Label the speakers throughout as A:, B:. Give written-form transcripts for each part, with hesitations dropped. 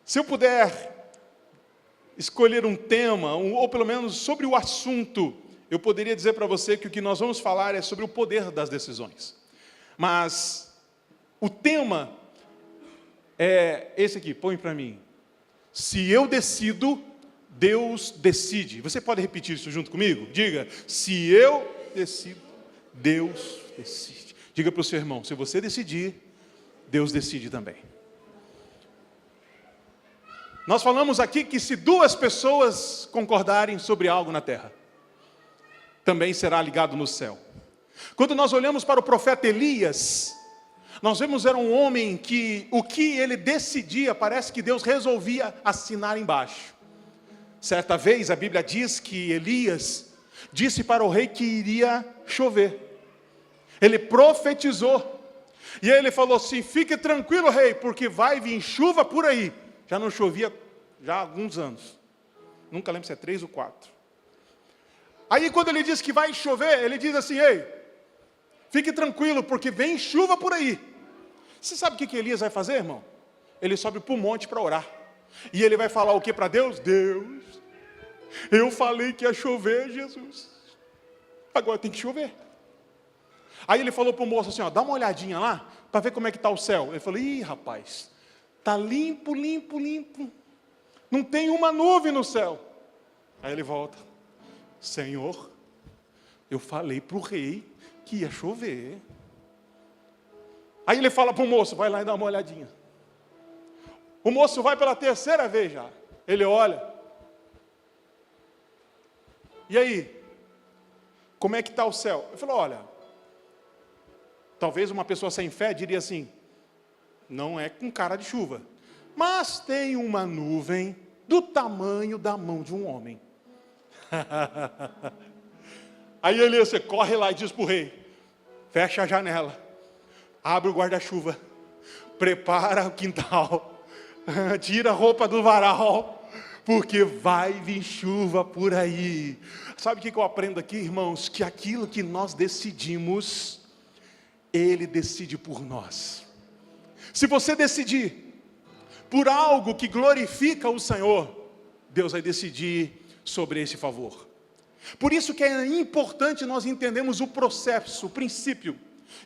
A: Se eu puder escolher um tema, ou pelo menos sobre o assunto, eu poderia dizer para você que o que nós vamos falar é sobre o poder das decisões. Mas o tema é esse aqui, põe para mim. Se eu decido, Deus decide. Você pode repetir isso junto comigo? Diga, se eu decido, Deus decide. Diga para o seu irmão, se você decidir, Deus decide também. Nós falamos aqui que se duas pessoas concordarem sobre algo na terra, também será ligado no céu. Quando nós olhamos para o profeta Elias, nós vemos era um homem que o que ele decidia, parece que Deus resolvia assinar embaixo. Certa vez a Bíblia diz que Elias disse para o rei que iria chover. Ele profetizou. E ele falou assim, fique tranquilo rei, porque vai vir chuva por aí. Já não chovia já há alguns anos. Nunca lembro se é 3 ou 4. Aí quando ele diz que vai chover, ele diz assim, ei, fique tranquilo, porque vem chuva por aí. Você sabe o que Elias vai fazer, irmão? Ele sobe para o monte para orar. E ele vai falar o que para Deus? Deus, eu falei que ia chover, Jesus. Agora tem que chover. Aí ele falou para o moço assim, ó, dá uma olhadinha lá, para ver como é que está o céu. Ele falou, ih rapaz, está limpo, limpo, limpo. Não tem uma nuvem no céu. Aí ele volta. Senhor, eu falei para o rei que ia chover. Aí ele fala para o moço, vai lá e dá uma olhadinha. O moço vai pela terceira vez já. Ele olha. E aí? Como é que está o céu? Ele falou, olha, talvez uma pessoa sem fé diria assim, não é com cara de chuva, mas tem uma nuvem do tamanho da mão de um homem. Aí ele, você corre lá e diz para o rei, fecha a janela, abre o guarda-chuva, prepara o quintal, tira a roupa do varal, porque vai vir chuva por aí. Sabe o que eu aprendo aqui, irmãos? Que aquilo que nós decidimos, Ele decide por nós. Se você decidir por algo que glorifica o Senhor, Deus vai decidir sobre esse favor. Por isso que é importante nós entendermos o processo, o princípio.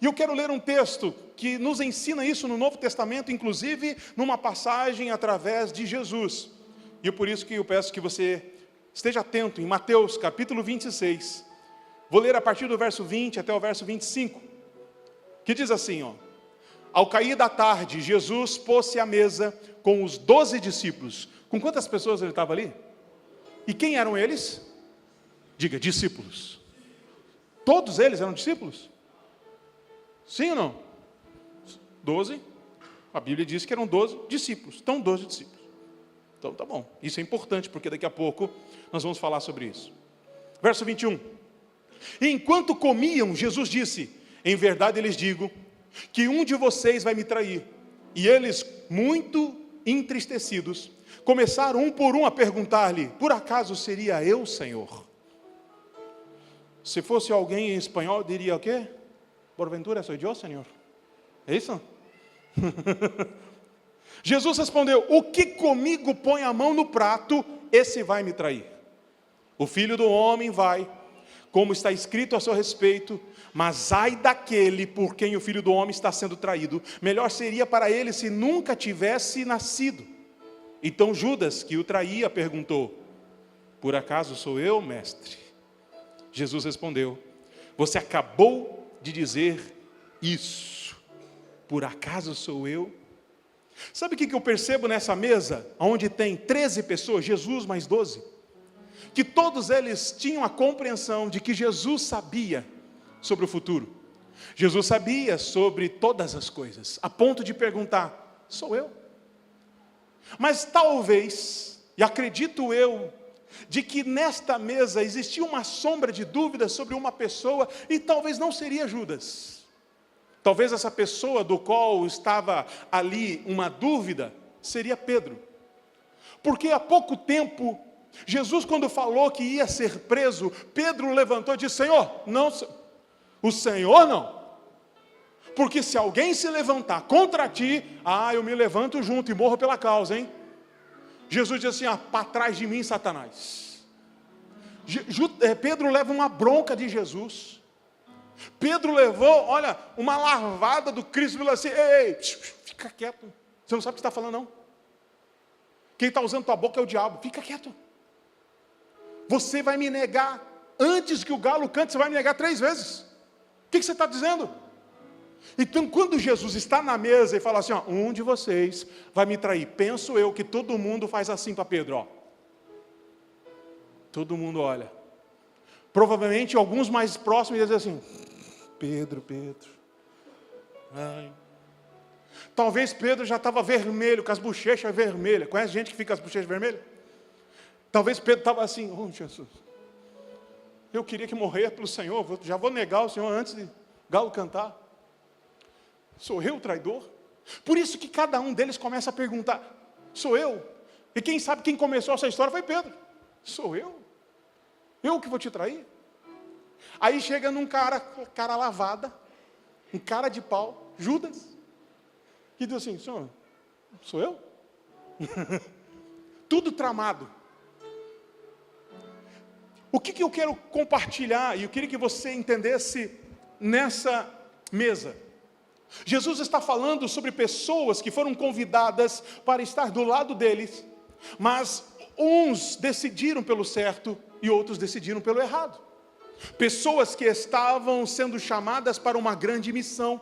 A: E eu quero ler um texto que nos ensina isso no Novo Testamento, inclusive numa passagem através de Jesus. E é por isso que eu peço que você esteja atento em Mateus capítulo 26. Vou ler a partir do verso 20 até o verso 25. Que diz assim, ó. Ao cair da tarde, Jesus pôs-se à mesa com os 12 discípulos. Com quantas pessoas ele estava ali? E quem eram eles? Diga, discípulos. Todos eles eram discípulos? Sim ou não? 12. A Bíblia diz que eram 12 discípulos. Então, 12 discípulos. Então, tá bom. Isso é importante, porque daqui a pouco nós vamos falar sobre isso. Verso 21. E enquanto comiam, Jesus disse, em verdade lhes digo, que um de vocês vai me trair. E eles, muito entristecidos, começaram um por um a perguntar-lhe, por acaso seria eu, Senhor? Se fosse alguém em espanhol, diria o quê? Porventura sou eu, Senhor? É isso? Jesus respondeu, o que comigo põe a mão no prato, esse vai me trair. O Filho do Homem vai, como está escrito a seu respeito, mas ai daquele por quem o Filho do Homem está sendo traído. Melhor seria para ele se nunca tivesse nascido. Então Judas, que o traía, perguntou, por acaso sou eu, mestre? Jesus respondeu, você acabou de dizer isso. Por acaso sou eu? Sabe o que eu percebo nessa mesa, onde tem 13 pessoas, Jesus mais 12? Que todos eles tinham a compreensão de que Jesus sabia sobre o futuro. Jesus sabia sobre todas as coisas, a ponto de perguntar, sou eu? Mas talvez, e acredito eu, de que nesta mesa existia uma sombra de dúvida sobre uma pessoa, e talvez não seria Judas. Talvez essa pessoa do qual estava ali uma dúvida, seria Pedro. Porque há pouco tempo, Jesus quando falou que ia ser preso, Pedro levantou e disse, Senhor, não, o Senhor não. Porque se alguém se levantar contra ti, eu me levanto junto e morro pela causa, hein? Jesus diz assim, para trás de mim, Satanás. Pedro leva uma bronca de Jesus. Pedro levou, olha, uma lavada do Cristo, falou assim, ei, fica quieto. Você não sabe o que está falando, não. Quem está usando tua boca é o diabo, fica quieto. Você vai me negar, antes que o galo cante, você vai me negar 3 vezes. O que você está dizendo? Então, quando Jesus está na mesa e fala assim, um de vocês vai me trair, penso eu que todo mundo faz assim para Pedro, todo mundo olha. Provavelmente alguns mais próximos dizem assim, Pedro. Ai. Talvez Pedro já estava vermelho, com as bochechas vermelhas. Conhece gente que fica com as bochechas vermelhas? Talvez Pedro estava assim, Jesus, eu queria que morrer pelo Senhor, já vou negar o Senhor antes de galo cantar. Sou eu o traidor? Por isso que cada um deles começa a perguntar, sou eu? E quem sabe quem começou essa história foi Pedro. Sou eu? Eu que vou te trair? Aí chega num cara lavada, um cara de pau, Judas, que diz assim, Senhor, sou eu? Tudo tramado. O que eu quero compartilhar, e eu queria que você entendesse nessa mesa. Jesus está falando sobre pessoas que foram convidadas para estar do lado deles, mas uns decidiram pelo certo e outros decidiram pelo errado. Pessoas que estavam sendo chamadas para uma grande missão,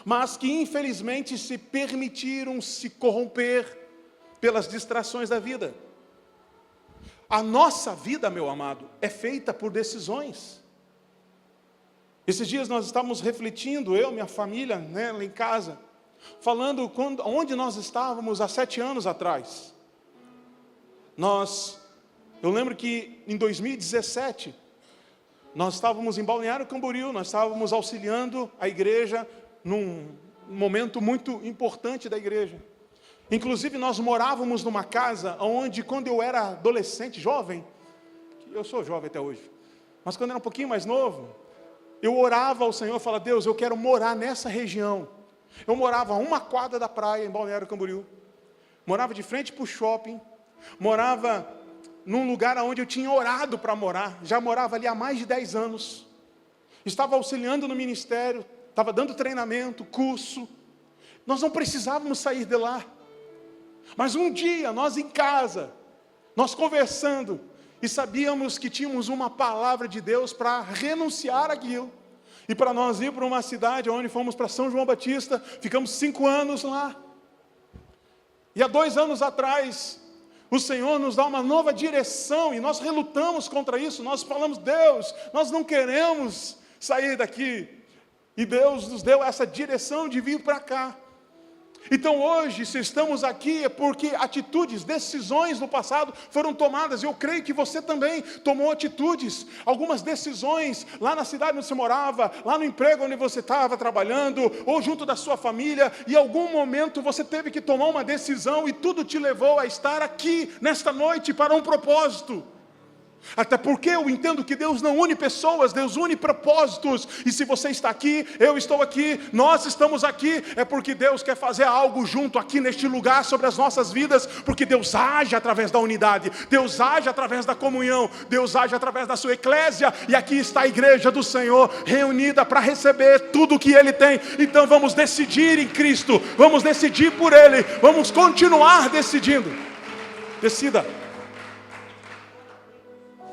A: mas que infelizmente se permitiram se corromper pelas distrações da vida. A nossa vida, meu amado, é feita por decisões. Esses dias nós estávamos refletindo, eu, minha família, lá em casa, falando onde nós estávamos há 7 anos atrás. Eu lembro que em 2017, nós estávamos em Balneário Camboriú, nós estávamos auxiliando a igreja num momento muito importante da igreja. Inclusive nós morávamos numa casa onde, quando eu era adolescente, jovem, eu sou jovem até hoje, mas quando eu era um pouquinho mais novo, eu orava ao Senhor e falava, Deus, eu quero morar nessa região. Eu morava a 1 quadra da praia em Balneário Camboriú, morava de frente para o shopping, morava num lugar onde eu tinha orado para morar, já morava ali há mais de 10 anos, estava auxiliando no ministério, estava dando treinamento, curso, nós não precisávamos sair de lá. Mas um dia, nós em casa, nós conversando, e sabíamos que tínhamos uma palavra de Deus para renunciar aquilo, e para nós ir para uma cidade onde fomos para São João Batista, ficamos 5 anos lá, e há 2 anos atrás, o Senhor nos dá uma nova direção, e nós relutamos contra isso, nós falamos, Deus, nós não queremos sair daqui, e Deus nos deu essa direção de vir para cá. Então hoje, se estamos aqui, é porque atitudes, decisões no passado foram tomadas. Eu creio que você também tomou atitudes, algumas decisões, lá na cidade onde você morava, lá no emprego onde você estava trabalhando, ou junto da sua família, e em algum momento você teve que tomar uma decisão, e tudo te levou a estar aqui, nesta noite, para um propósito. Até porque eu entendo que Deus não une pessoas, Deus une propósitos. E se você está aqui, eu estou aqui, nós estamos aqui, é porque Deus quer fazer algo junto aqui neste lugar sobre as nossas vidas, porque Deus age através da unidade, Deus age através da comunhão, Deus age através da sua eclésia, e aqui está a igreja do Senhor reunida para receber tudo o que Ele tem. Então vamos decidir em Cristo, vamos decidir por Ele, vamos continuar decidindo. Decida.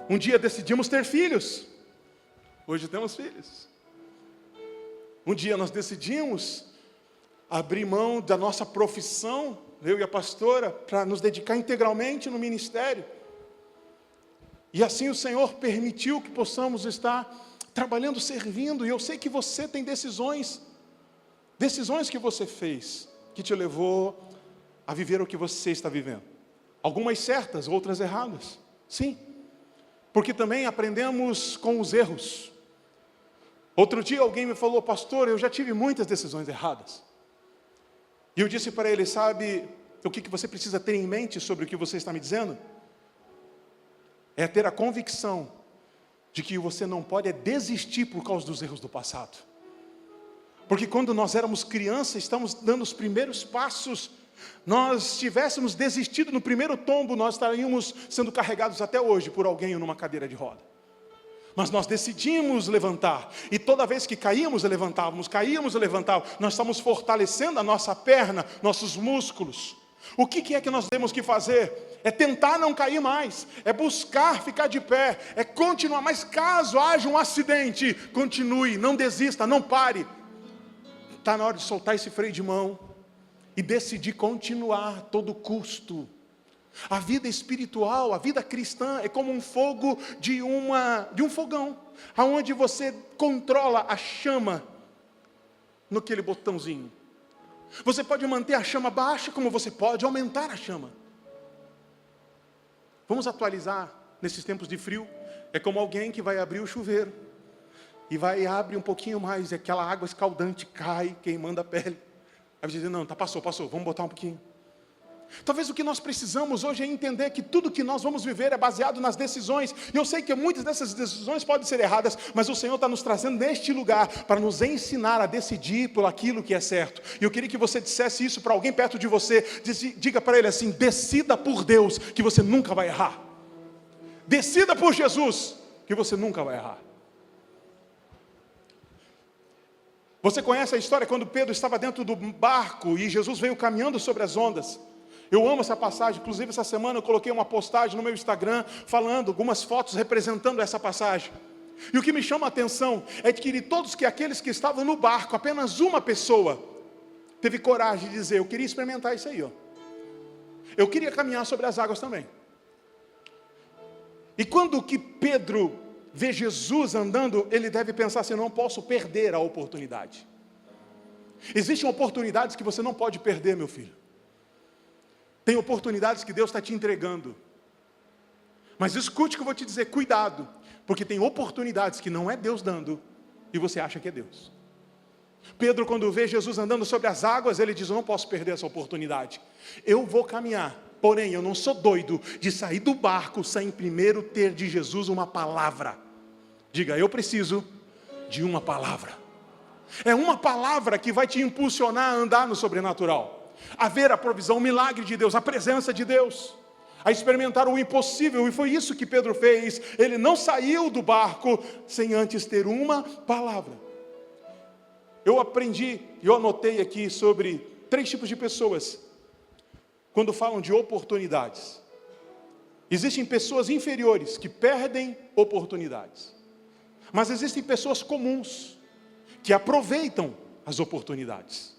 A: Um dia decidimos ter filhos, hoje temos filhos. Um dia nós decidimos abrir mão da nossa profissão, eu e a pastora, para nos dedicar integralmente no ministério. E assim o Senhor permitiu que possamos estar trabalhando, servindo. E eu sei que você tem decisões que você fez, que te levou a viver o que você está vivendo. Algumas certas, outras erradas, sim. Porque também aprendemos com os erros. Outro dia alguém me falou, pastor, eu já tive muitas decisões erradas. E eu disse para ele, sabe o que você precisa ter em mente sobre o que você está me dizendo? É ter a convicção de que você não pode desistir por causa dos erros do passado. Porque quando nós éramos crianças, estamos dando os primeiros passos nós tivéssemos desistido no primeiro tombo, nós estaríamos sendo carregados até hoje por alguém numa cadeira de roda. Mas nós decidimos levantar, e toda vez que caímos e levantávamos, nós estamos fortalecendo a nossa perna, nossos músculos. O que é que nós temos que fazer? É tentar não cair mais, é buscar ficar de pé, é continuar, mas caso haja um acidente, continue, não desista, não pare. Está na hora de soltar esse freio de mão e decidir continuar a todo custo. A vida espiritual, a vida cristã é como um fogo de um fogão, aonde você controla a chama naquele botãozinho. Você pode manter a chama baixa, como você pode aumentar a chama. Vamos atualizar nesses tempos de frio. É como alguém que vai abrir o chuveiro e abre um pouquinho mais, e aquela água escaldante cai, queimando a pele. Aí você diz, não, passou, vamos botar um pouquinho. Talvez o que nós precisamos hoje é entender que tudo que nós vamos viver é baseado nas decisões. E eu sei que muitas dessas decisões podem ser erradas, mas o Senhor está nos trazendo neste lugar para nos ensinar a decidir por aquilo que é certo. E eu queria que você dissesse isso para alguém perto de você. Diga para ele assim, decida por Deus que você nunca vai errar. Decida por Jesus que você nunca vai errar. Você conhece a história quando Pedro estava dentro do barco e Jesus veio caminhando sobre as ondas. Eu amo essa passagem, inclusive essa semana eu coloquei uma postagem no meu Instagram, falando algumas fotos representando essa passagem. E o que me chama a atenção é que aqueles que estavam no barco, apenas uma pessoa teve coragem de dizer, eu queria experimentar isso aí, ó. Eu queria caminhar sobre as águas também. E quando que Pedro vê Jesus andando, ele deve pensar assim, não posso perder a oportunidade. Existem oportunidades que você não pode perder, meu filho. Tem oportunidades que Deus está te entregando. Mas escute o que eu vou te dizer, cuidado. Porque tem oportunidades que não é Deus dando, e você acha que é Deus. Pedro, quando vê Jesus andando sobre as águas, ele diz, eu não posso perder essa oportunidade. Eu vou caminhar, porém eu não sou doido de sair do barco sem primeiro ter de Jesus uma palavra. Diga, eu preciso de uma palavra. É uma palavra que vai te impulsionar a andar no sobrenatural. A ver a provisão, o milagre de Deus, a presença de Deus, a experimentar o impossível, e foi isso que Pedro fez. Ele não saiu do barco sem antes ter uma palavra. Eu aprendi, eu anotei aqui sobre 3 tipos de pessoas, quando falam de oportunidades. Existem pessoas inferiores que perdem oportunidades, mas existem pessoas comuns que aproveitam as oportunidades.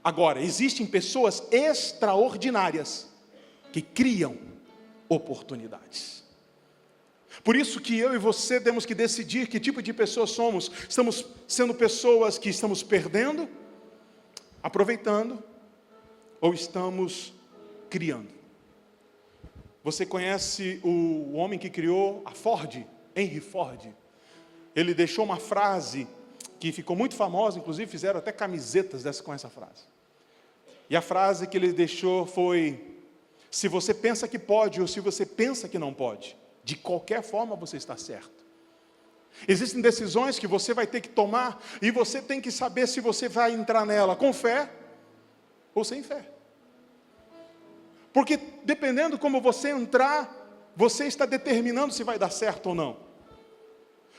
A: Agora, existem pessoas extraordinárias que criam oportunidades. Por isso que eu e você temos que decidir que tipo de pessoas somos. Estamos sendo pessoas que estamos perdendo, aproveitando, ou estamos criando. Você conhece o homem que criou a Ford, Henry Ford? Ele deixou uma frase que ficou muito famosa, inclusive fizeram até camisetas com essa frase. E a frase que ele deixou foi, se você pensa que pode ou se você pensa que não pode, de qualquer forma você está certo. Existem decisões que você vai ter que tomar e você tem que saber se você vai entrar nela com fé ou sem fé. Porque dependendo como você entrar, você está determinando se vai dar certo ou não.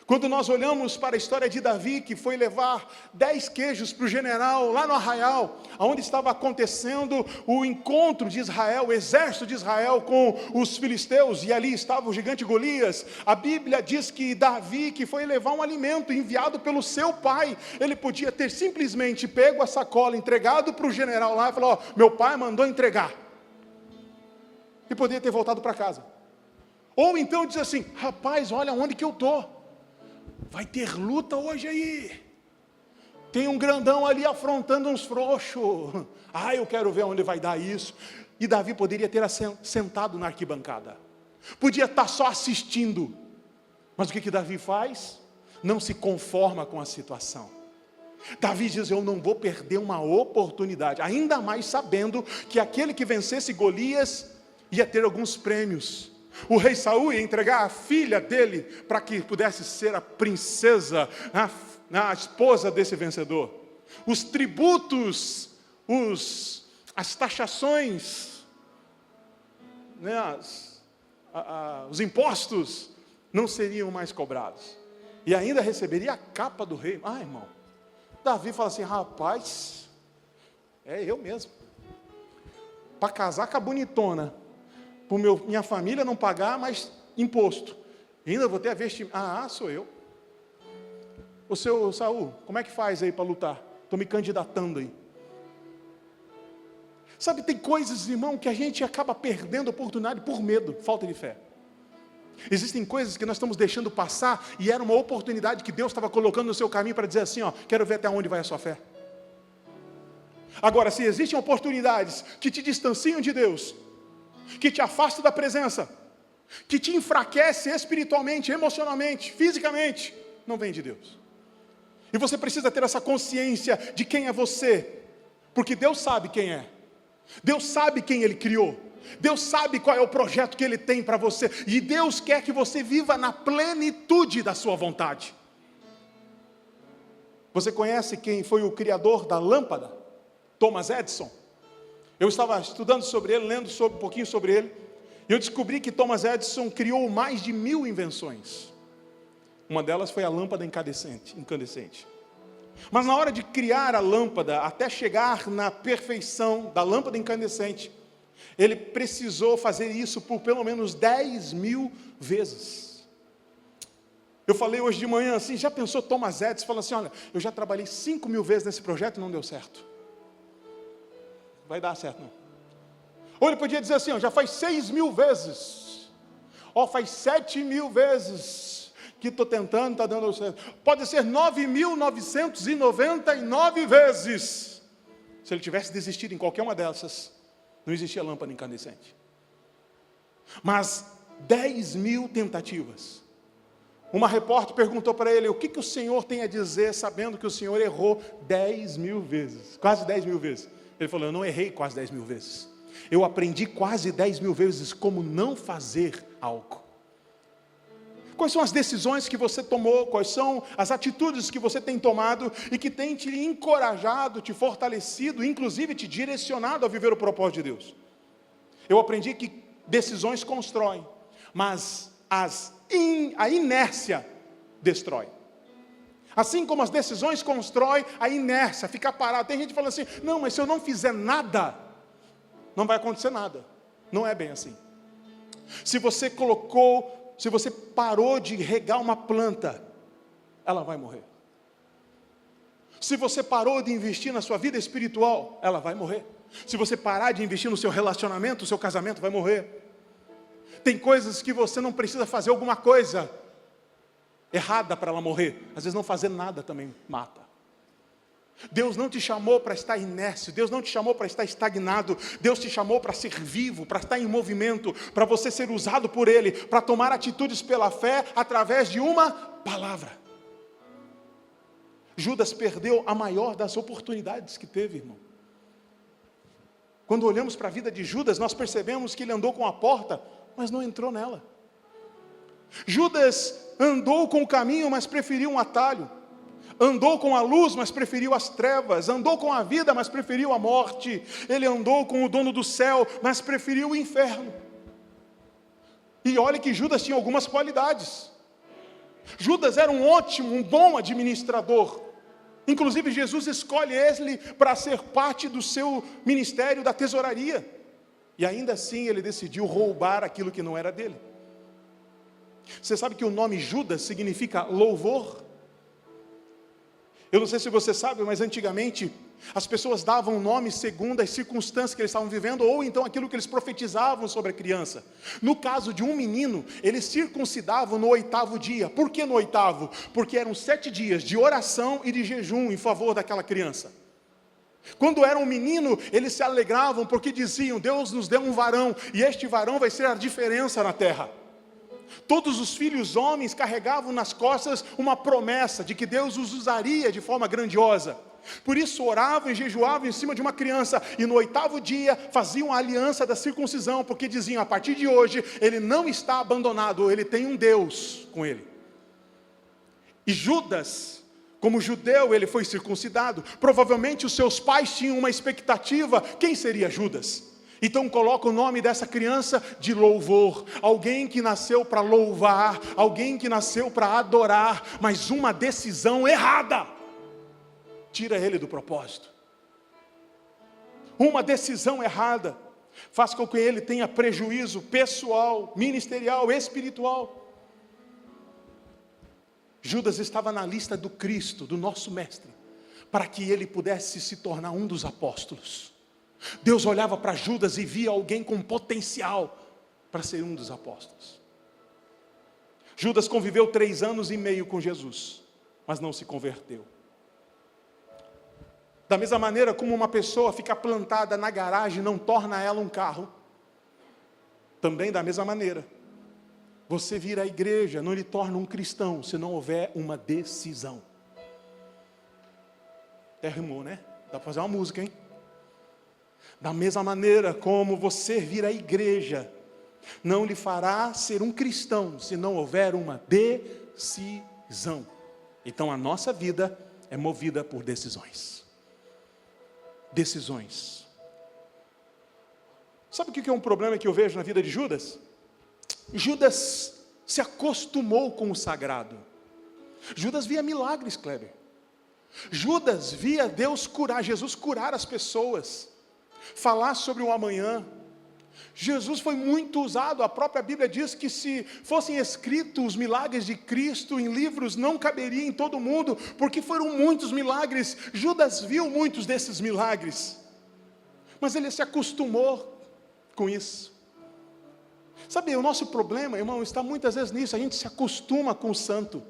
A: Quando nós olhamos para a história de Davi, que foi levar 10 queijos para o general, lá no arraial, onde estava acontecendo o encontro de Israel, o exército de Israel com os filisteus, e ali estava o gigante Golias. A Bíblia diz que Davi, que foi levar um alimento enviado pelo seu pai, ele podia ter simplesmente pego a sacola, entregado para o general lá, e falou, ó, meu pai mandou entregar. E poderia ter voltado para casa. Ou então diz assim, rapaz, olha onde que eu estou. Vai ter luta hoje aí. Tem um grandão ali afrontando uns frouxos. Ah, eu quero ver onde vai dar isso. E Davi poderia ter sentado na arquibancada. Podia estar só assistindo. Mas o que Davi faz? Não se conforma com a situação. Davi diz, eu não vou perder uma oportunidade. Ainda mais sabendo que aquele que vencesse Golias ia ter alguns prêmios. O rei Saul ia entregar a filha dele para que pudesse ser a princesa, a esposa desse vencedor. Os tributos, as taxações, né, os impostos não seriam mais cobrados. E ainda receberia a capa do rei. Ah, irmão, Davi fala assim, rapaz, é eu mesmo. Para casar com a bonitona, para minha família não pagar mais imposto. E ainda vou ter a vestimenta. Sou eu. O seu Saul, como é que faz aí para lutar? Estou me candidatando aí. Sabe, tem coisas, irmão, que a gente acaba perdendo a oportunidade por medo, falta de fé. Existem coisas que nós estamos deixando passar e era uma oportunidade que Deus estava colocando no seu caminho para dizer assim, quero ver até onde vai a sua fé. Agora, se existem oportunidades que te distanciam de Deus, que te afastam da presença, que te enfraquece espiritualmente, emocionalmente, fisicamente, não vem de Deus. E você precisa ter essa consciência de quem é você, porque Deus sabe quem é. Deus sabe quem Ele criou. Deus sabe qual é o projeto que Ele tem para você. E Deus quer que você viva na plenitude da sua vontade. Você conhece quem foi o criador da lâmpada? Thomas Edison. Eu estava estudando sobre ele, lendo um pouquinho sobre ele. E eu descobri que Thomas Edison criou mais de 1000 invenções. Uma delas foi a lâmpada incandescente. Mas na hora de criar a lâmpada, até chegar na perfeição da lâmpada incandescente, ele precisou fazer isso por pelo menos 10.000 vezes. Eu falei hoje de manhã assim, já pensou Thomas Edison? Falou assim, olha, eu já trabalhei 5.000 vezes nesse projeto e não deu certo. Vai dar certo não. Ou ele podia dizer assim, já faz 6.000 vezes. Faz 7.000 vezes que estou tentando, está dando certo. Pode ser 9.999 vezes. Se ele tivesse desistido em qualquer uma dessas, não existia lâmpada incandescente. Mas 10.000 tentativas. Uma repórter perguntou para ele, o que o senhor tem a dizer, sabendo que o senhor errou 10.000 vezes, quase 10.000 vezes. Ele falou, eu não errei quase 10.000 vezes. Eu aprendi quase 10.000 vezes como não fazer algo. Quais são as decisões que você tomou, quais são as atitudes que você tem tomado e que tem te encorajado, te fortalecido, inclusive te direcionado a viver o propósito de Deus? Eu aprendi que decisões constroem, mas a inércia destrói. Assim como as decisões constroem, a inércia, ficar parado. Tem gente falando assim, não, mas se eu não fizer nada, não vai acontecer nada. Não é bem assim. Se você parou de regar uma planta, ela vai morrer. Se você parou de investir na sua vida espiritual, ela vai morrer. Se você parar de investir no seu relacionamento, o seu casamento vai morrer. Tem coisas que você não precisa fazer alguma coisa errada para ela morrer. Às vezes não fazer nada também mata. Deus não te chamou para estar inércio, Deus não te chamou para estar estagnado, Deus te chamou para ser vivo, para estar em movimento, para você ser usado por Ele, para tomar atitudes pela fé, através de uma palavra. Judas perdeu a maior das oportunidades que teve, irmão. Quando olhamos para a vida de Judas, nós percebemos que ele andou com a porta, mas não entrou nela. Judas andou com o caminho, mas preferiu um atalho. Andou com a luz, mas preferiu as trevas. Andou com a vida, mas preferiu a morte. Ele andou com o dono do céu, mas preferiu o inferno. E olha que Judas tinha algumas qualidades. Judas era um bom administrador. Inclusive Jesus escolhe ele para ser parte do seu ministério da tesouraria. E ainda assim ele decidiu roubar aquilo que não era dele. Você sabe que o nome Judas significa louvor? Eu não sei se você sabe, mas antigamente as pessoas davam nome segundo as circunstâncias que eles estavam vivendo, ou então aquilo que eles profetizavam sobre a criança. No caso de um menino, eles circuncidavam no 8º dia. Por que no 8º? Porque eram 7 dias de oração e de jejum em favor daquela criança. Quando era um menino, eles se alegravam porque diziam, Deus nos deu um varão, e este varão vai ser a diferença na terra. Todos os filhos homens carregavam nas costas uma promessa de que Deus os usaria de forma grandiosa. Por isso oravam e jejuavam em cima de uma criança, e no 8º dia faziam a aliança da circuncisão, porque diziam, a partir de hoje, ele não está abandonado, ele tem um Deus com ele. E Judas Como judeu, ele foi circuncidado. Provavelmente os seus pais tinham uma expectativa. Quem seria Judas? Então coloca o nome dessa criança de louvor. Alguém que nasceu para louvar. Alguém que nasceu para adorar. Mas uma decisão errada tira ele do propósito. Uma decisão errada faz com que ele tenha prejuízo pessoal, ministerial, espiritual. Judas estava na lista do Cristo, do nosso mestre, para que ele pudesse se tornar um dos apóstolos. Deus olhava para Judas e via alguém com potencial para ser um dos apóstolos. Judas conviveu 3 anos e meio com Jesus, mas não se converteu. Da mesma maneira como uma pessoa fica plantada na garagem não torna ela um carro, também da mesma maneira, você vir à igreja não lhe torna um cristão, se não houver uma decisão. Até rimou, né? Dá para fazer uma música, hein? Da mesma maneira como você vir à igreja não lhe fará ser um cristão, se não houver uma decisão. Então a nossa vida é movida por decisões. Decisões. Sabe o que é um problema que eu vejo na vida de Judas? Judas se acostumou com o sagrado. Judas via milagres, Kleber. Judas via Deus curar, Jesus curar as pessoas, falar sobre o amanhã. Jesus foi muito usado, a própria Bíblia diz que se fossem escritos os milagres de Cristo em livros, não caberia em todo mundo, porque foram muitos milagres. Judas viu muitos desses milagres, mas ele se acostumou com isso. Sabe, o nosso problema, irmão, está muitas vezes nisso. A gente se acostuma com o santo,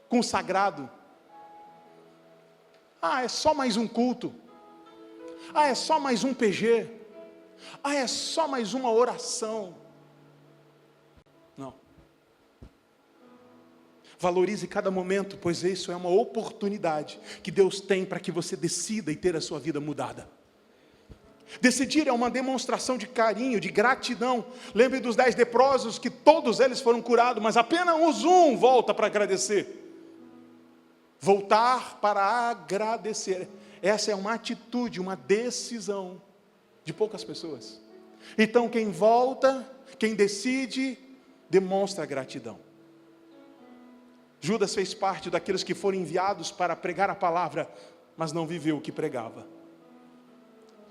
A: com o sagrado. Ah, é só mais um culto. Ah, é só mais um PG. Ah, é só mais uma oração. Não. Valorize cada momento, pois isso é uma oportunidade que Deus tem para que você decida e ter a sua vida mudada. Decidir é uma demonstração de carinho, de gratidão. Lembre dos 10 leprosos, que todos eles foram curados, mas apenas um volta para agradecer. Voltar para agradecer. Essa é uma atitude, uma decisão de poucas pessoas. Então quem volta, quem decide, demonstra gratidão. Judas fez parte daqueles que foram enviados para pregar a palavra, mas não viveu o que pregava.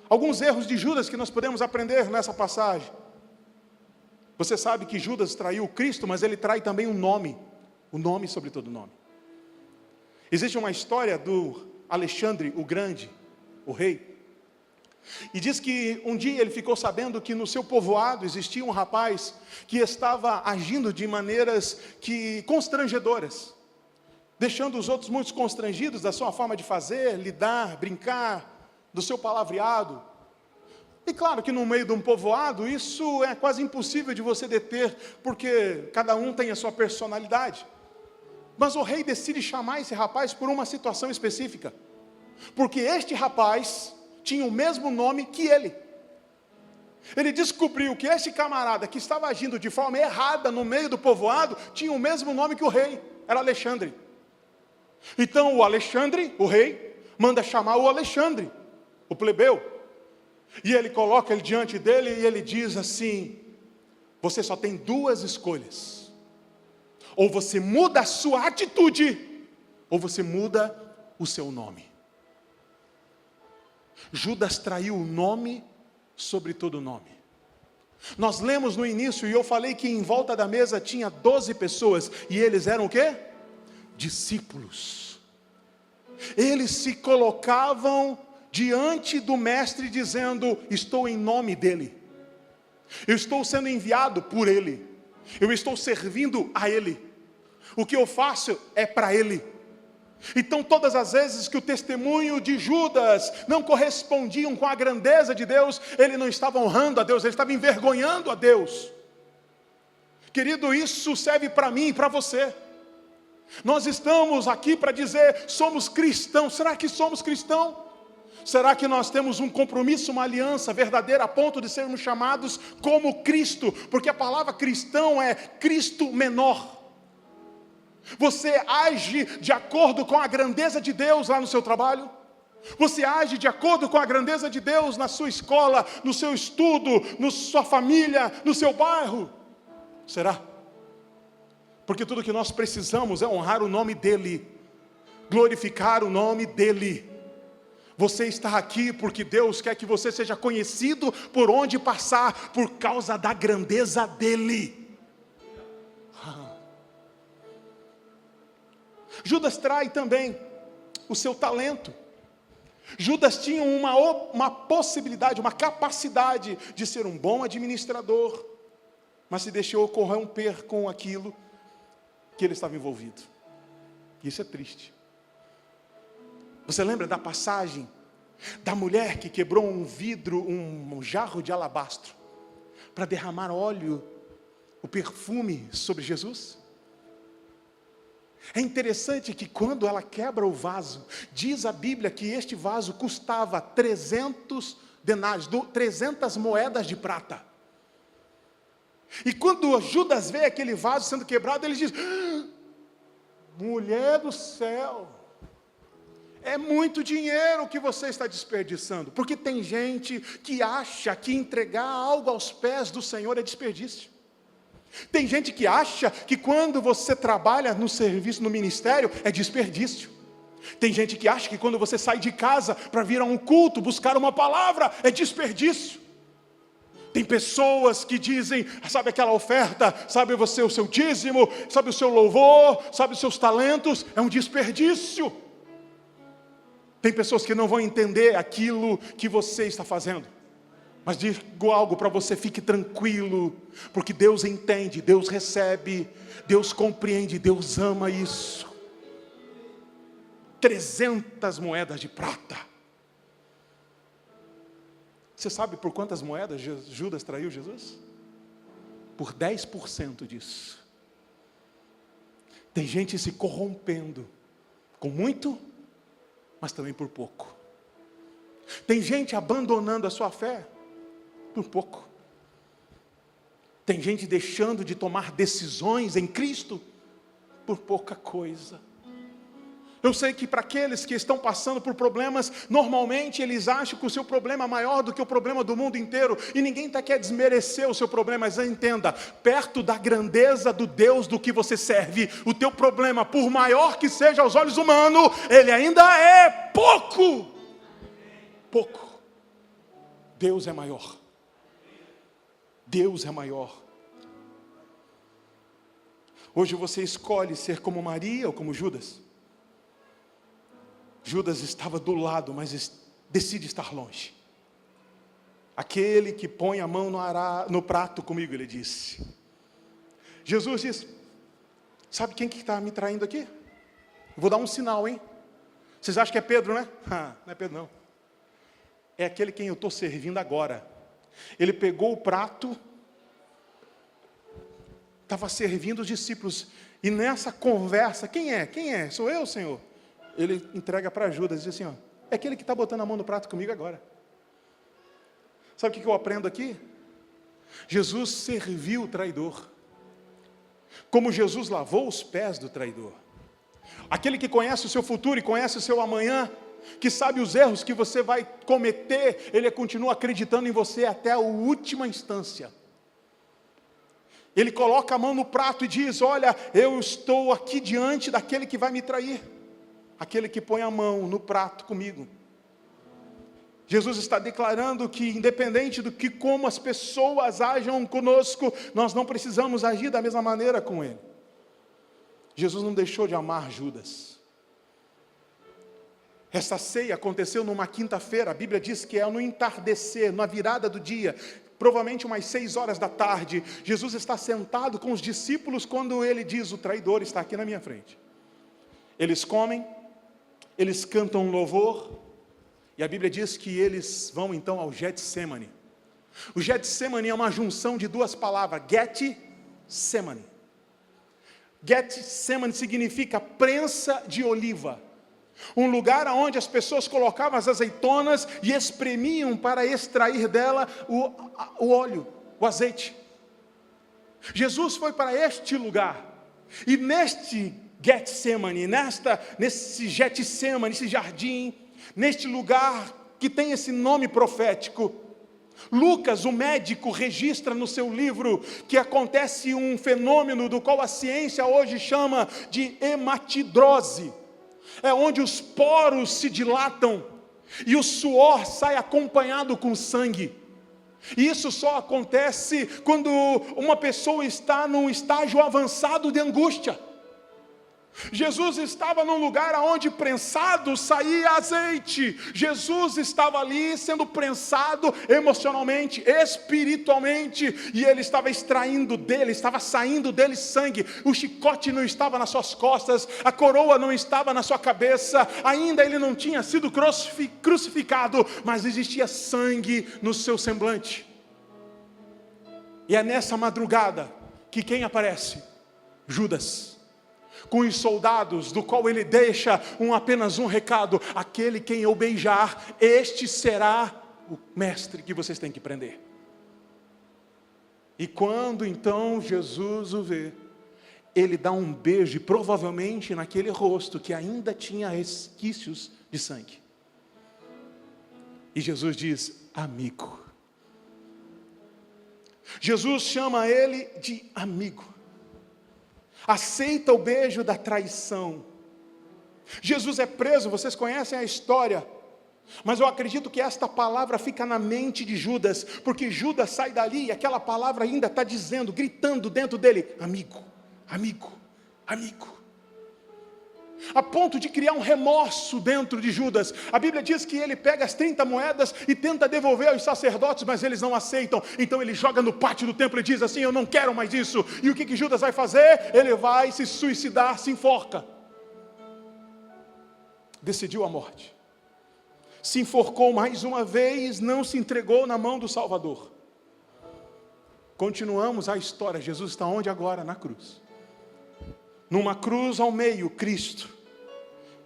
A: Alguns erros de Judas que nós podemos aprender nessa passagem. Você sabe que Judas traiu Cristo, mas ele trai também o nome sobre todo nome. Existe uma história do Alexandre o Grande, o rei, e diz que um dia ele ficou sabendo que no seu povoado existia um rapaz que estava agindo de maneiras constrangedoras, deixando os outros muito constrangidos da sua forma de fazer, lidar, brincar, do seu palavreado. E claro que no meio de um povoado, isso é quase impossível de você deter, porque cada um tem a sua personalidade. Mas o rei decide chamar esse rapaz por uma situação específica, porque este rapaz tinha o mesmo nome que ele. Ele descobriu que este camarada que estava agindo de forma errada no meio do povoado, tinha o mesmo nome que o rei, era Alexandre. Então o Alexandre, o rei, manda chamar o Alexandre, o plebeu, e ele coloca ele diante dele e ele diz assim: você só tem 2 escolhas, ou você muda a sua atitude, ou você muda o seu nome. Judas traiu o nome sobre todo nome. Nós lemos no início, e eu falei que em volta da mesa tinha 12 pessoas, e eles eram o quê? Discípulos. Eles se colocavam diante do mestre dizendo: estou em nome dele, eu estou sendo enviado por ele, eu estou servindo a ele, o que eu faço é para ele. Então todas as vezes que o testemunho de Judas não correspondiam com a grandeza de Deus, ele não estava honrando a Deus, ele estava envergonhando a Deus. Querido, isso serve para mim e para você. Nós estamos aqui para dizer: somos cristãos. Será que somos cristãos? Será que nós temos um compromisso, uma aliança verdadeira a ponto de sermos chamados como Cristo? Porque a palavra cristão é Cristo menor. Você age de acordo com a grandeza de Deus lá no seu trabalho? Você age de acordo com a grandeza de Deus na sua escola, no seu estudo, na sua família, no seu bairro? Será? Porque tudo que nós precisamos é honrar o nome dEle, glorificar o nome dEle. Você está aqui porque Deus quer que você seja conhecido por onde passar, por causa da grandeza dEle. Judas trai também o seu talento. Judas tinha uma possibilidade, uma capacidade de ser um bom administrador, mas se deixou corromper com aquilo que ele estava envolvido. Isso é triste. Você lembra da passagem da mulher que quebrou um vidro, um jarro de alabastro, para derramar óleo, o perfume sobre Jesus? É interessante que quando ela quebra o vaso, diz a Bíblia que este vaso custava 300 denários, 300 moedas de prata. E quando Judas vê aquele vaso sendo quebrado, ele diz: mulher do céu, é muito dinheiro que você está desperdiçando. Porque tem gente que acha que entregar algo aos pés do Senhor é desperdício. Tem gente que acha que quando você trabalha no serviço, no ministério, é desperdício. Tem gente que acha que quando você sai de casa para vir a um culto, buscar uma palavra, é desperdício. Tem pessoas que dizem, sabe aquela oferta, sabe você o seu dízimo, sabe o seu louvor, sabe os seus talentos, é um desperdício. Tem pessoas que não vão entender aquilo que você está fazendo. Mas digo algo para você, fique tranquilo, porque Deus entende, Deus recebe, Deus compreende, Deus ama isso. 300 moedas de prata. Você sabe por quantas moedas Judas traiu Jesus? Por 10% disso. Tem gente se corrompendo, com muito, mas também por pouco. Tem gente abandonando a sua fé, por pouco. Tem gente deixando de tomar decisões em Cristo, por pouca coisa. Eu sei que para aqueles que estão passando por problemas, normalmente eles acham que o seu problema é maior do que o problema do mundo inteiro, e ninguém quer desmerecer o seu problema, mas entenda, perto da grandeza do Deus do que você serve, o teu problema, por maior que seja aos olhos humanos, ele ainda é pouco. Pouco. Deus é maior. Deus é maior. Hoje você escolhe ser como Maria ou como Judas. Judas estava do lado, mas decide estar longe. Aquele que põe a mão no prato comigo, ele disse. Jesus disse, sabe quem que está me traindo aqui? Eu vou dar um sinal, hein? Vocês acham que é Pedro, né? Não é Pedro não. É aquele quem eu estou servindo agora. Ele pegou o prato, estava servindo os discípulos, e nessa conversa, quem é? Quem é? Sou eu, Senhor? Ele entrega para Judas e diz assim, é aquele que está botando a mão no prato comigo agora. Sabe o que eu aprendo aqui? Jesus serviu o traidor, como Jesus lavou os pés do traidor. Aquele que conhece o seu futuro e conhece o seu amanhã, que sabe os erros que você vai cometer, ele continua acreditando em você até a última instância. Ele coloca a mão no prato e diz, olha, eu estou aqui diante daquele que vai me trair, aquele que põe a mão no prato comigo. Jesus está declarando que independente do que como as pessoas ajam conosco, nós não precisamos agir da mesma maneira com ele. Jesus não deixou de amar Judas. Essa ceia aconteceu numa quinta-feira, a Bíblia diz que é no entardecer, na virada do dia, provavelmente umas 6 horas da tarde. Jesus está sentado com os discípulos quando ele diz, o traidor está aqui na minha frente. Eles comem, eles cantam um louvor, e a Bíblia diz que eles vão então ao Getsemane. O Getsemane é uma junção de duas palavras, Getsemane. Getsemane significa prensa de oliva. Um lugar onde as pessoas colocavam as azeitonas e espremiam para extrair dela o óleo, o azeite. Jesus foi para este lugar. E neste Getsemane, nesse Getsemane, nesse jardim, neste lugar que tem esse nome profético, Lucas, o médico, registra no seu livro que acontece um fenômeno do qual a ciência hoje chama de hematidrose. É onde os poros se dilatam e o suor sai acompanhado com sangue. E isso só acontece quando uma pessoa está num estágio avançado de angústia. Jesus estava num lugar onde prensado saía azeite. Jesus estava ali sendo prensado emocionalmente, espiritualmente, e ele estava extraindo dele, estava saindo dele sangue. O chicote não estava nas suas costas, a coroa não estava na sua cabeça, ainda ele não tinha sido crucificado, mas existia sangue no seu semblante. E é nessa madrugada que quem aparece? Judas, com os soldados, do qual ele deixa apenas um recado: aquele quem eu beijar, este será o mestre que vocês têm que prender. E quando então Jesus o vê, ele dá um beijo, provavelmente naquele rosto que ainda tinha resquícios de sangue. E Jesus diz: amigo. Jesus chama ele de amigo. Aceita o beijo da traição. Jesus é preso, vocês conhecem a história, mas eu acredito que esta palavra fica na mente de Judas, porque Judas sai dali e aquela palavra ainda está dizendo, gritando dentro dele: amigo, amigo, amigo. A ponto de criar um remorso dentro de Judas. A Bíblia diz que ele pega as 30 moedas e tenta devolver aos sacerdotes, mas eles não aceitam. Então ele joga no pátio do templo e diz assim: eu não quero mais isso. E o que Judas vai fazer? Ele vai se suicidar, se enforca. Decidiu a morte. Se enforcou mais uma vez, não se entregou na mão do Salvador. Continuamos a história. Jesus está onde agora? Na cruz. Numa cruz ao meio, Cristo,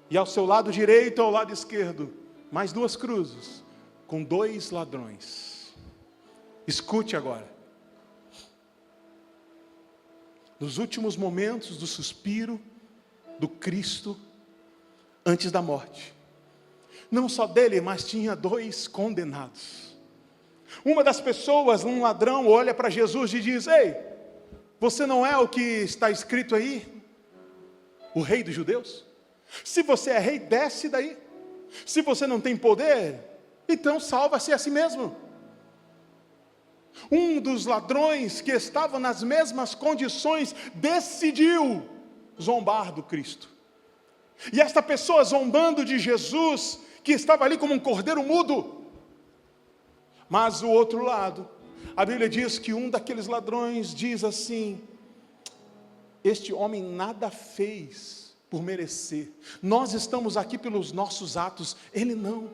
A: e ao seu lado direito, ao lado esquerdo, mais duas cruzes, com dois ladrões. Escute agora. Nos últimos momentos do suspiro do Cristo, antes da morte, não só dele, mas tinha dois condenados. Uma das pessoas, um ladrão, olha para Jesus e diz: ei, você não é o que está escrito aí? O rei dos judeus? Se você é rei, desce daí. Se você não tem poder, então salva-se a si mesmo. Um dos ladrões que estava nas mesmas condições decidiu zombar do Cristo. E esta pessoa zombando de Jesus, que estava ali como um cordeiro mudo. Mas o outro lado, a Bíblia diz que um daqueles ladrões diz assim: este homem nada fez por merecer. Nós estamos aqui pelos nossos atos, ele não.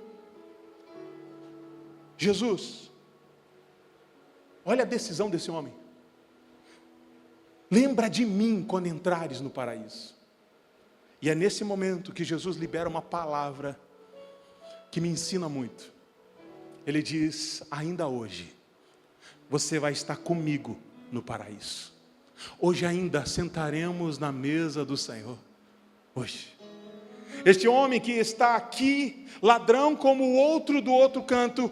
A: Jesus, olha a decisão desse homem. Lembra de mim quando entrares no paraíso. E é nesse momento que Jesus libera uma palavra que me ensina muito. Ele diz: ainda hoje você vai estar comigo no paraíso. Hoje ainda sentaremos na mesa do Senhor. Hoje. Este homem que está aqui, ladrão como o outro do outro canto,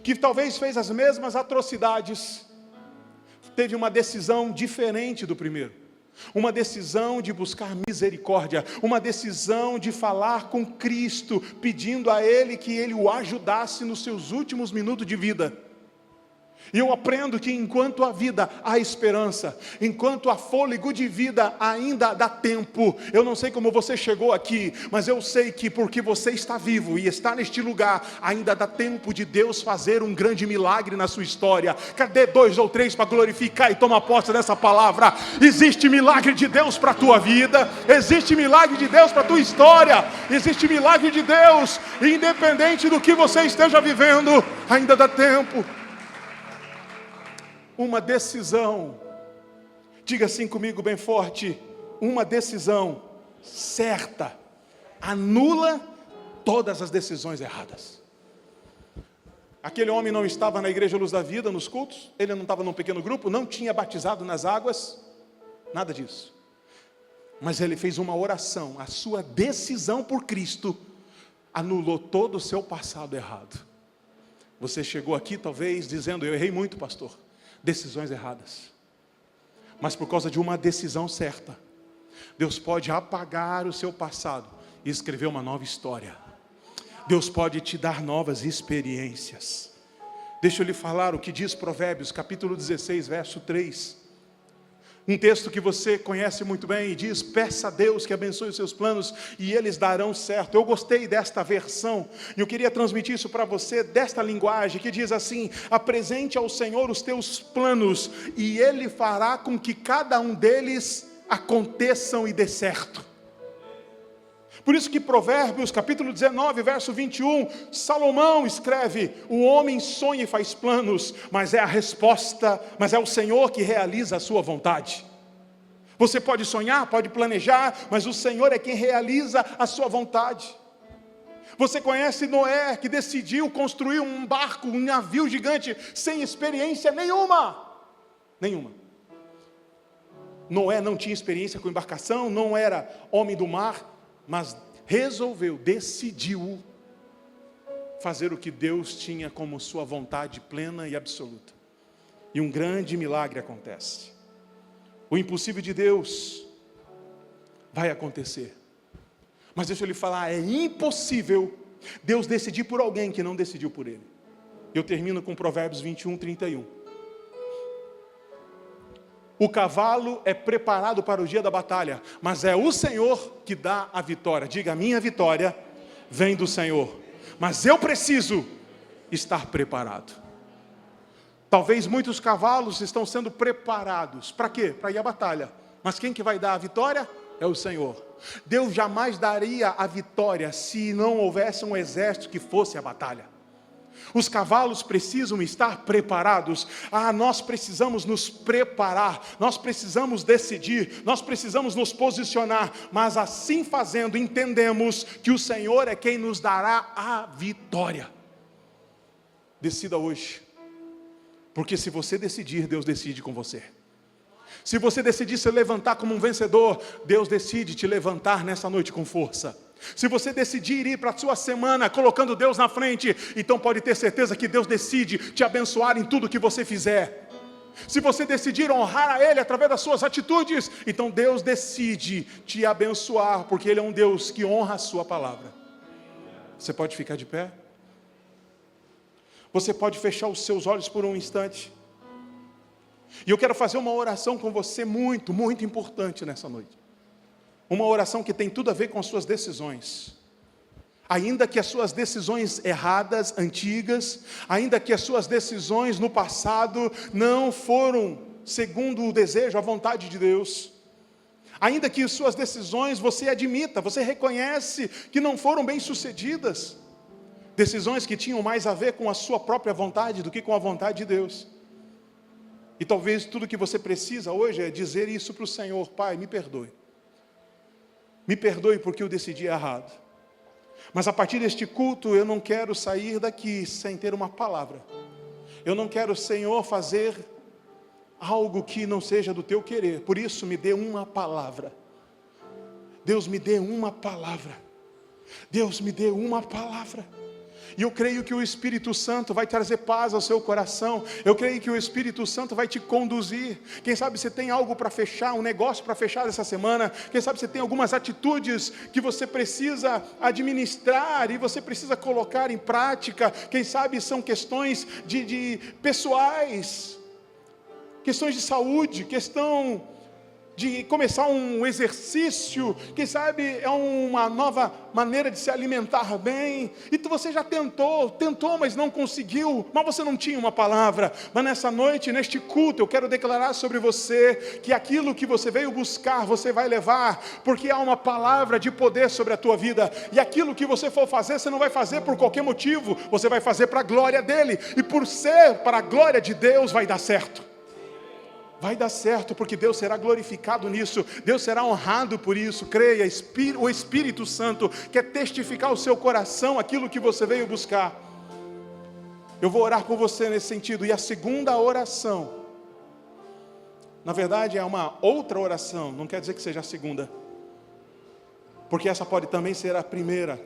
A: que talvez fez as mesmas atrocidades, teve uma decisão diferente do primeiro. Uma decisão de buscar misericórdia, uma decisão de falar com Cristo, pedindo a Ele que Ele o ajudasse nos seus últimos minutos de vida. E eu aprendo que enquanto há vida, há esperança. Enquanto há fôlego de vida, ainda dá tempo. Eu não sei como você chegou aqui, mas eu sei que porque você está vivo e está neste lugar, ainda dá tempo de Deus fazer um grande milagre na sua história. Cadê 2 ou 3 para glorificar e tomar posse dessa palavra? Existe milagre de Deus para a tua vida. Existe milagre de Deus para a tua história. Existe milagre de Deus, independente do que você esteja vivendo, ainda dá tempo. Uma decisão, diga assim comigo bem forte: uma decisão certa anula todas as decisões erradas. Aquele homem não estava na Igreja Luz da Vida, nos cultos, ele não estava num pequeno grupo, não tinha batizado nas águas, nada disso. Mas ele fez uma oração. A sua decisão por Cristo anulou todo o seu passado errado. Você chegou aqui talvez dizendo: eu errei muito, pastor. Decisões erradas. Mas por causa de uma decisão certa, Deus pode apagar o seu passado e escrever uma nova história. Deus pode te dar novas experiências. Deixa eu lhe falar o que diz Provérbios, capítulo 16, verso 3. Um texto que você conhece muito bem e diz: peça a Deus que abençoe os seus planos e eles darão certo. Eu gostei desta versão e eu queria transmitir isso para você, desta linguagem que diz assim: apresente ao Senhor os teus planos e Ele fará com que cada um deles aconteçam e dê certo. Por isso que Provérbios, capítulo 19, verso 21, Salomão escreve: o homem sonha e faz planos, mas é a resposta, mas é o Senhor que realiza a sua vontade. Você pode sonhar, pode planejar, mas o Senhor é quem realiza a sua vontade. Você conhece Noé, que decidiu construir um barco, um navio gigante, sem experiência nenhuma. Nenhuma. Noé não tinha experiência com embarcação, não era homem do mar, mas decidiu fazer o que Deus tinha como sua vontade plena e absoluta. E um grande milagre acontece. O impossível de Deus vai acontecer. Mas deixa eu lhe falar, é impossível Deus decidir por alguém que não decidiu por Ele. Eu termino com Provérbios 21, 31. O cavalo é preparado para o dia da batalha, mas é o Senhor que dá a vitória. Diga: a minha vitória vem do Senhor, mas eu preciso estar preparado. Talvez muitos cavalos estão sendo preparados. Para quê? Para ir à batalha. Mas quem que vai dar a vitória? É o Senhor. Deus jamais daria a vitória se não houvesse um exército que fosse à batalha. Os cavalos precisam estar preparados. Nós precisamos nos preparar, nós precisamos decidir, nós precisamos nos posicionar, mas assim fazendo entendemos que o Senhor é quem nos dará a vitória. Decida hoje, porque se você decidir, Deus decide com você. Se você decidir se levantar como um vencedor, Deus decide te levantar nessa noite com força. Se você decidir ir para a sua semana colocando Deus na frente, então pode ter certeza que Deus decide te abençoar em tudo que você fizer. Se você decidir honrar a Ele através das suas atitudes, então Deus decide te abençoar, porque Ele é um Deus que honra a sua palavra. Você pode ficar de pé? Você pode fechar os seus olhos por um instante? E eu quero fazer uma oração com você muito, muito importante nessa noite. Uma oração que tem tudo a ver com as suas decisões. Ainda que as suas decisões erradas, antigas, ainda que as suas decisões no passado não foram segundo o desejo, a vontade de Deus, ainda que as suas decisões você admita, você reconhece que não foram bem sucedidas, decisões que tinham mais a ver com a sua própria vontade do que com a vontade de Deus. E talvez tudo que você precisa hoje é dizer isso para o Senhor: Pai, me perdoe. Me perdoe porque eu decidi errado. Mas a partir deste culto eu não quero sair daqui sem ter uma palavra. Eu não quero, Senhor, fazer algo que não seja do teu querer. Por isso me dê uma palavra. Deus, me dê uma palavra. Deus, me dê uma palavra. E eu creio que o Espírito Santo vai trazer paz ao seu coração. Eu creio que o Espírito Santo vai te conduzir. Quem sabe você tem algo para fechar, um negócio para fechar essa semana. Quem sabe você tem algumas atitudes que você precisa administrar e você precisa colocar em prática. Quem sabe são questões de pessoais, questões de saúde, questão de começar um exercício, quem sabe é uma nova maneira de se alimentar bem, e você já tentou, mas não conseguiu, mas você não tinha uma palavra. Mas nessa noite, neste culto, eu quero declarar sobre você, que aquilo que você veio buscar, você vai levar, porque há uma palavra de poder sobre a tua vida, e aquilo que você for fazer, você não vai fazer por qualquer motivo, você vai fazer para a glória dEle, e por ser para a glória de Deus, vai dar certo. Vai dar certo, porque Deus será glorificado nisso, Deus será honrado por isso. Creia, o Espírito Santo quer testificar ao seu coração aquilo que você veio buscar. Eu vou orar por você nesse sentido. E a segunda oração, na verdade é uma outra oração, não quer dizer que seja a segunda. porque essa pode também ser a primeira,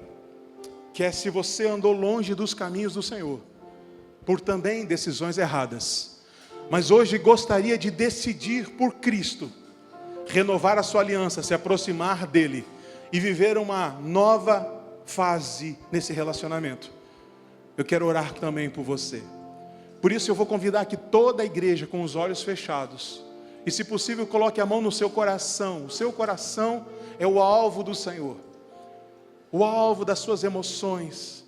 A: que é se você andou longe dos caminhos do Senhor, por também decisões erradas, mas hoje gostaria de decidir por Cristo, renovar a sua aliança, se aproximar dEle, e viver uma nova fase nesse relacionamento. Eu quero orar também por você. Por isso eu vou convidar aqui toda a igreja com os olhos fechados, e se possível coloque a mão no seu coração. O seu coração é o alvo do Senhor, o alvo das suas emoções.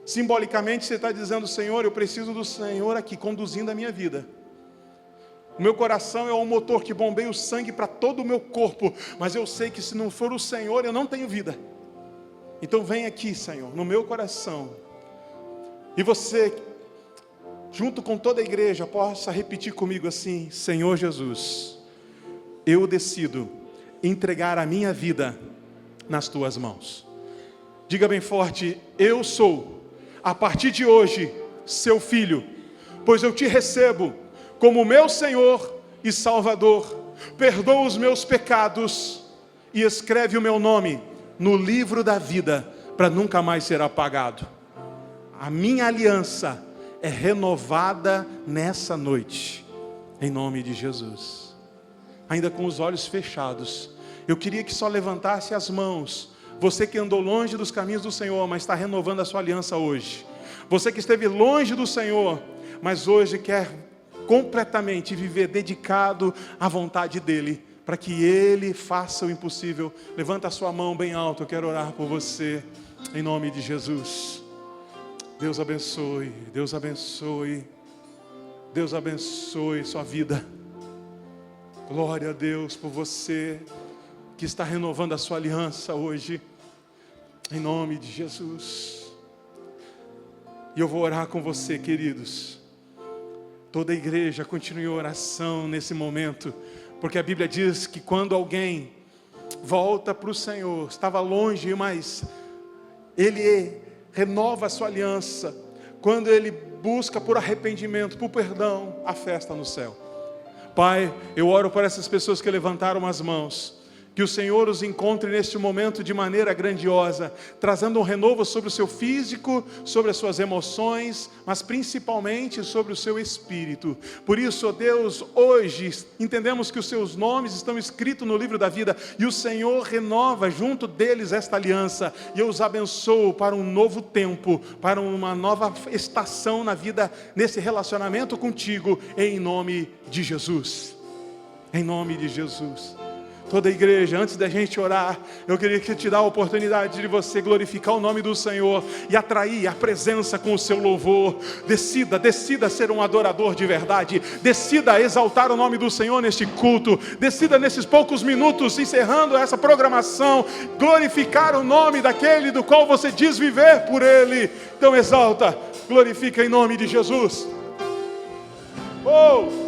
A: Simbolicamente você está dizendo: Senhor, eu preciso do Senhor aqui conduzindo a minha vida. O meu coração é um motor que bombeia o sangue para todo o meu corpo, mas eu sei que se não for o Senhor eu não tenho vida. Então vem aqui, Senhor, no meu coração, e você, junto com toda a igreja, possa repetir comigo assim: Senhor Jesus, eu decido entregar a minha vida nas tuas mãos. Diga bem forte: eu sou, a partir de hoje, seu filho, pois eu te recebo como meu Senhor e Salvador. Perdoa os meus pecados e escreve o meu nome no livro da vida, para nunca mais ser apagado. A minha aliança é renovada nessa noite, em nome de Jesus. Ainda com os olhos fechados, eu queria que só levantasse as mãos, você que andou longe dos caminhos do Senhor, mas está renovando a sua aliança hoje. Você que esteve longe do Senhor, mas hoje quer completamente viver dedicado à vontade dEle, para que Ele faça o impossível. Levanta a sua mão bem alto, eu quero orar por você, em nome de Jesus. Deus abençoe, Deus abençoe, Deus abençoe sua vida. Glória a Deus por você que está renovando a sua aliança hoje, em nome de Jesus. E eu vou orar com você, queridos. Toda a igreja continue em oração nesse momento, porque a Bíblia diz que quando alguém volta para o Senhor, estava longe, mas ele renova a sua aliança. Quando ele busca por arrependimento, por perdão, há festa no céu. Pai, eu oro por essas pessoas que levantaram as mãos, que o Senhor os encontre neste momento de maneira grandiosa, trazendo um renovo sobre o seu físico, sobre as suas emoções, mas principalmente sobre o seu espírito. Por isso, ó Deus, hoje entendemos que os seus nomes estão escritos no livro da vida, e o Senhor renova junto deles esta aliança, e eu os abençoo para um novo tempo, para uma nova estação na vida, nesse relacionamento contigo, em nome de Jesus. Em nome de Jesus. Toda a igreja, antes da gente orar, eu queria que te dê a oportunidade de você glorificar o nome do Senhor e atrair a presença com o seu louvor. Decida ser um adorador de verdade. Decida exaltar o nome do Senhor neste culto. Decida nesses poucos minutos, encerrando essa programação, glorificar o nome daquele do qual você diz viver por Ele. Então exalta, glorifica em nome de Jesus. Oh!